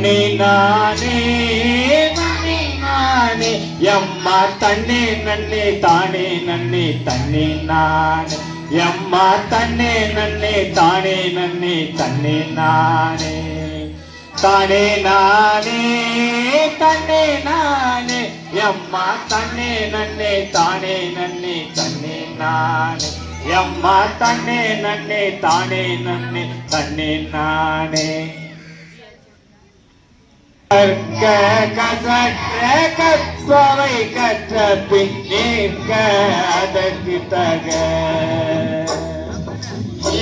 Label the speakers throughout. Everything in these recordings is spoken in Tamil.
Speaker 1: தன்னே நானே நானே எம்மா தன்னே நன்னே தானே நன்னே தன்னே நானே எம்மா தன்னே நன்னே தானே நன்னே தன்னே நானே தானே நானே தன்னே நானே எம்மா தன்னே நன்னே தானே நன்னே தன்னே நானே எம்மா தன்னே நன்னே தானே நன்னே தன்னே நானே கற்க கசற்ற கற்பவை கற்ற பின்னேற்க அதற்கு தக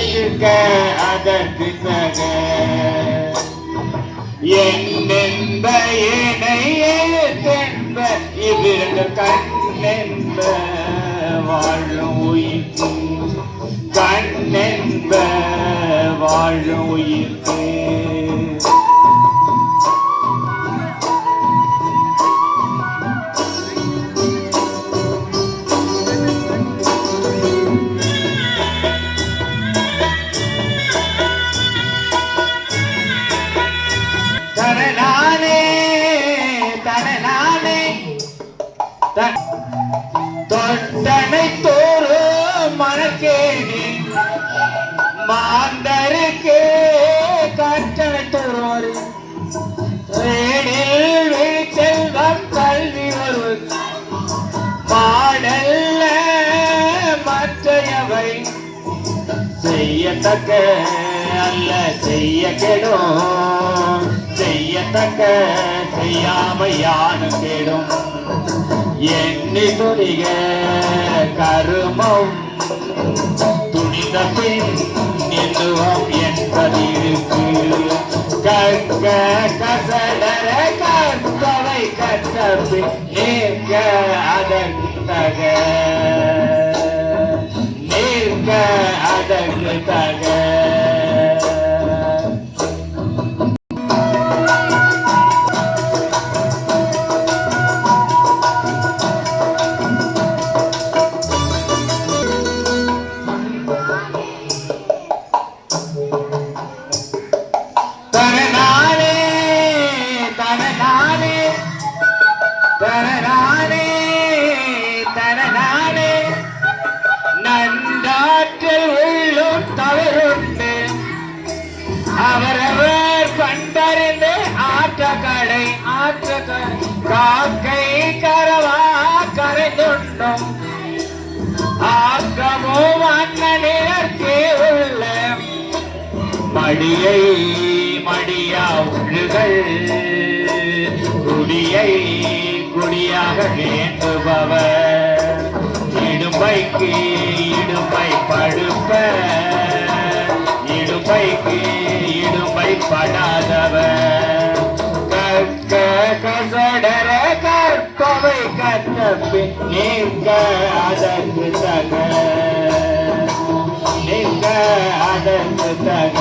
Speaker 1: இருக்க அதற்கு தக என்னென்ப ஏனையே தென்ப இவ்விரண்டு கண்ணென்ப வாழும் உயிர்க்கு கண்ணென்ப வாழும் உயிர்க்கு தனநானே தனநானே தொட்டனை தோறு மணக்கேணி மாந்தருக்கு கற்றனை தோறுவாரு ரேடில் செல்வம் கல்வி வருவது பாடல்ல மற்றையவை செய்யத்தக்க அல்ல செய்ய கெடும் செய்யத்தக்க செய்யாம யானு கெடும் எண்ணி துணிக கருமம் துணிந்த பின் எண்ணுவோம் என்பதிருக்கு கற்க கசடர கற்பவை கற்ற பின் நேர்க அதற்கு தக நேர்க அதற்கு தக தனநானே தனநானே தனநானே தனநானே நன்றாற்றில் உள்ளும் தவறுண்டு அவரவர் கண்டறிந்து ஆற்ற கடை காக்கை கரவா கரைந்துண்டும் ஆக்கமும் அண்ணனிற்கே உள்ள மடியை மடியா உள்ளுகள் குடியை குடியாக வேண்டுபவர் இடும்பைக்கு இடும்பை படுப்ப இடும்பைக்கு இடும்பை படாதவர் கற்க கசடர கற்பவை கற்ற பின் நீங்க அதற்கு தக நீங்க அதற்கு தக